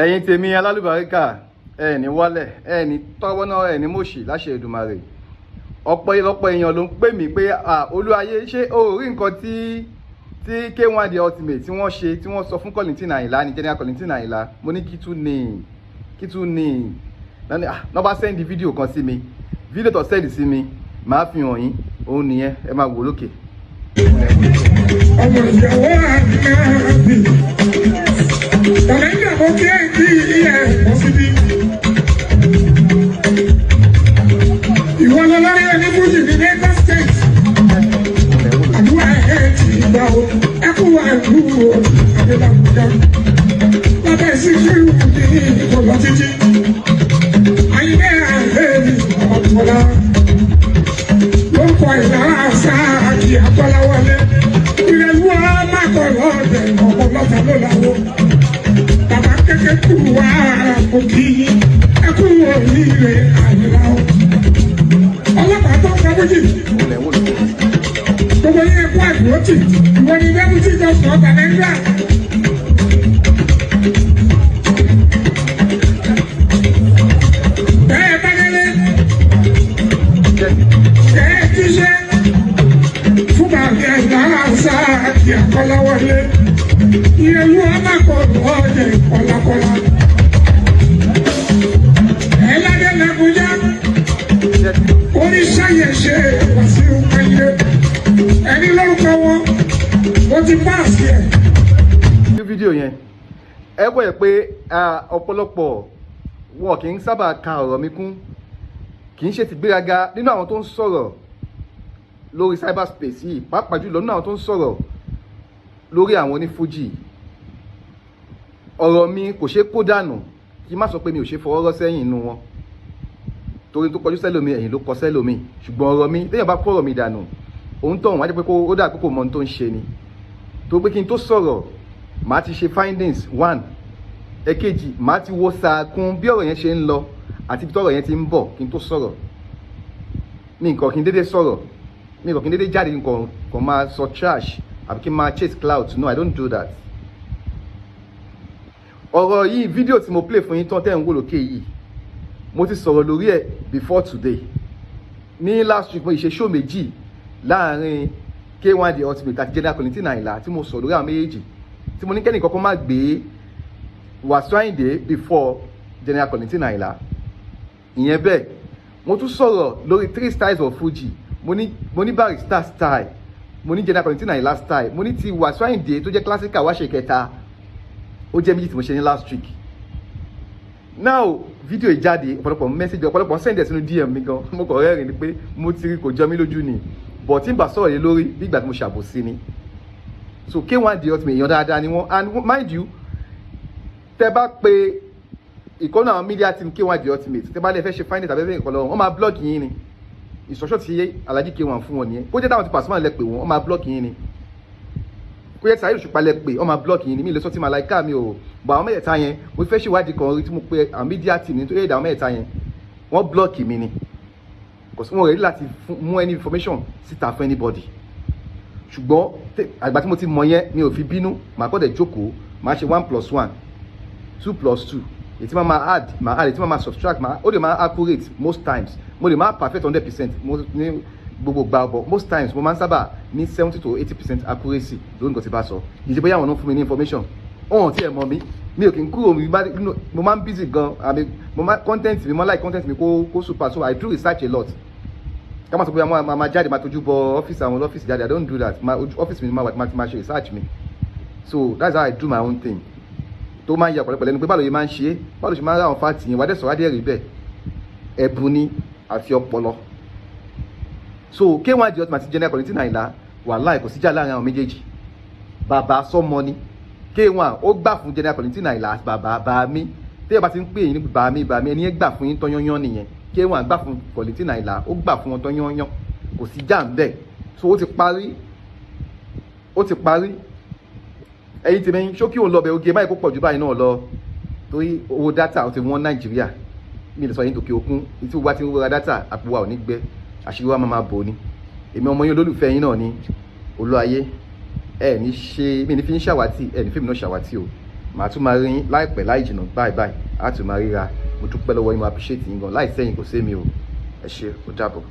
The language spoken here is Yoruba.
ẹ̀yin tèmi alálùbáríkà ẹ ní wálẹ̀ ẹ ní tọ́wọ́ náà ẹ ní mòṣì láṣẹ Èdùmàrè. Ọ̀pọ̀ èèyàn ló ń pè mí pé Olúayé ṣé o rí nǹkan tí K1 The Ultimate tí wọ́n ṣe tí wọ́n sọ fún Kollington Ayinla ní General Kollington Ayinla. Mo ní kí tún ní náà bá sẹ́ndì fídíò kan sí mi, fídíò tó sẹ́ndì sí mi màá fi hàn yín, òun nìyẹn, ẹ máa wò lókè. Ọmọ ìyàwó àgbàbí ọ̀nà ìyàwó kéèkì ilẹ̀ ẹ̀kọ́ síbí. Ìwọ lọ lórí ẹni fújì ní Lagos State. Àdúrà ẹ̀ ti gbà ó, ẹkú wà lúwo Adélàbújá. Bàbá ìsìnkú ní ìkọlọ títí. Àyìnbé àgbẹ̀bí ọ̀pọ̀lá. Ló ń kọ ìlara sáà kí Akọ́láwọlé. Ìrẹ̀lú ọmọkọ̀ lọ́dẹ̀ ọ̀pọ̀lọpọ̀ ló láwọ́. Bàbá kékeré kú wá kò kí ẹkú oríire Àyìnlá o. Ọlọ́pàá tó ń ka méjì. Gbogbo yín ẹkú àdúrótì. Ìwọ ni dẹ́bùtì gọ́ọ̀sì ọ̀gá Nàìjíríà. Bẹ́ẹ̀ bá délé. Bẹ́ẹ̀ jíṣẹ́. Sáàkì Akọ́láwọlé ìrẹ̀lú ọmọkọ̀ lọ́ọ̀dẹ̀ kọ̀lákọ̀lá. Ẹ̀ládé l'Àbújá oníṣàyẹ̀ṣe Wàsíù Ayinde ẹni lórúkọ wọn ó ti páàsì ẹ̀. Ní fídíò yẹn ẹ gbọ́ ẹ̀ pé ọ̀pọ̀lọpọ̀ wọn kì í sábà ka ọ̀rọ̀ mi kún, kì í ṣe ti gbéraga nínú àwọn tó ń sọ̀rọ̀ lórí cyberspace yìí, pàápàá jùlọ nínú àwọn tó ń sọ̀rọ̀ lórí àwọn onífújì. Ọ̀rọ̀ mi kò ṣe kó dànù, kí n má sọ pé mi ò ṣe fọwọ́ rọ́ sẹ́yìn inú wọn, torí tó kọjú sẹ́lòmí ẹ̀yìn ló kọ sẹ́lòmí. Ṣùgbọ́n ọ̀rọ̀ mi téèyàn bá kó ọ̀rọ̀ mi dànù, òun tó wọ́n á jẹ́ pé ó dà pé kò mọ ohun tó ń ṣe ni. Tó pé kí n tó sọ̀rọ̀ màá ti ṣe findings 1, èkejì màá ti wo sàkún bí ọ̀rọ̀ yẹn ṣe ń lọ àti bí tọ́rọ̀ yẹn ti ń bọ̀ kí n tó sọ̀rọ̀. Mi nǹkan kí n dédé sọ̀rọ̀, mi kò kí n dédé jáde nǹkan kan máa sọ trash àbí kí n máa chase clout. No, I don't do that. Ọ̀rọ̀ yìí fídíò tí mo play fún yín tán tẹ́ ń wò lókè yìí, mo ti sọ̀rọ̀ lórí ẹ̀ before today. Ní last week mo ṣe show méjì láàrin K1 The Ultimate àti General Kollington Ayinla tí mo sọ̀rọ̀ lórí àwọn méjèèjì, tí mo ní kẹ́ni kankan má gbé Wasiu Ayinde before General Kollington Ayinla. Ìyẹn bẹ́ẹ̀ mo tún sọ̀rọ̀ lórí 3 styles of Fuji. Mo ní Barrister style, mo ní General Kollington Ayinla style, mo ní ti Wasiu Ayinde tó jẹ́ classical wá ṣe kẹta, ó jẹ́ méjì tí mo ṣe ní last week. Now fídíò ìjáde, ọ̀pọ̀lọpọ̀ message, ọ̀pọ̀lọpọ̀ send ẹ̀ sínú DM mi gan, mo kọ̀ rẹ́rìn ni pé mo ti rí kò jọ mí lójú ni, but tí n bá sọ̀rọ̀ yẹn lórí bí ìgbà tí mo ṣàbòsí ni. So K1 The Ultimate èèyàn dáadáa ni wọ́n, and mind you, tẹ́ bá pe ìkọ́nà àwọn media team K1 The Ultimate, tẹ́ bá lè fẹ́ ṣe finding tàbí fẹ́ ìkọlọ́ wọn máa block yín ni. Instruction tí Alhaji K1 fún wọn nìyẹn. Kó jẹ́ táwọn ti Pasuma lẹ pè wọ́n máa block yín ni. Kó jẹ́ Saheed Òṣùpá lẹ pè wọ́n máa block yín ni. Mi lè sọ tí Malaika mi ò bọ̀ àwọn mẹ́tẹ̀ẹ̀ta yẹn, mo fẹ́ ṣèwádìí kan rí tí mo pe àwọn media team nítorí èdè àwọn mẹ́tẹ̀ẹ̀ta yẹn wọ́n block mi ni. Kò sí wọn ready láti mú any information síta fún anybody. Ṣùgbọ́n àgbà tí mo ti mọ̀ yẹn mi ò fi bínú, màá kọ́ dẹ̀ jókòó, màá ṣe 1+1, 2+2. Ètí máa add, ètí máa subtract, ó lè máa accurate most times. Mo lè máa perfect 100% ní gbogbo gbà ọ̀bọ̀. Most times mo máa ń sábà ní 70 to 80% accuracy lórí nǹkan tí bá sọ. Ìdí bóyá àwọn náà fún mi ní information. Ọ̀hún tí ẹ mọ̀ mí, mi ò kí n kúrò, mo máa ń busy gan, content mi, mo like content mi kó super, so I do research a lot. Ká má sọ pé a máa jáde máa tójú bọ ọ́fíìsì àwọn ọ́fíìsì jáde, I don't do that. Ọ́fíìsì mi ni máa wà tí máa ṣe research mi. So that's how I do my own thing. Tó máa ń yà pọ̀lọpọ̀ lẹ́nu pé báwo ló máa ń ṣe é, báwo ló ṣe máa ń rá àwọn fáàtì yẹn, wádẹ́ sọ̀rọ̀ adé rí bẹ́ẹ̀, ẹ̀bùn ni àti ọpọlọ. So K1 The Ultimate àti General Kollington Ayinla wàláhì kò síjà láàrin àwọn méjèèjì. Bàbá sọmọ ni K1 ó gbà fún General Kollington Ayinla àti bàbá mi. Téèyàn bá ti ń pè yín ní bàbá mi ẹni yẹn gbà fún yín tán yányán nìyẹn. K1 gbà fún Kollington Ayinla, ó gbà fún wọn tán yányán, kò síjà ń bẹ̀. So ó ti parí. Ẹ̀yin tèmi ṣó kí òun lọ bẹ oge báyìí kó pọ̀ jù báyìí náà lọ, torí owó dátà ó ti wọ́n Nàìjíríà. Mi lè sọ yín tòkè òkun, tí ó bá ti ń ra dátà àpò wa ò ní gbẹ, àṣírí wa máa bò ni. Èmi ọmọ yín olólùfẹ́ yín náà ni Olúayé. Mi ní fi ń ṣàwátì, ní fíìmù náà ṣàwátì o. màá tún máa rí yín láìpẹ́ láì jìnnà báyìí á tún máa ríra. Mo dúpẹ́ lọ́wọ́ yín, mo appreciate yín gan. Láì sẹ́yìn kò sí mi o. Ẹ ṣé, ó dàbọ̀.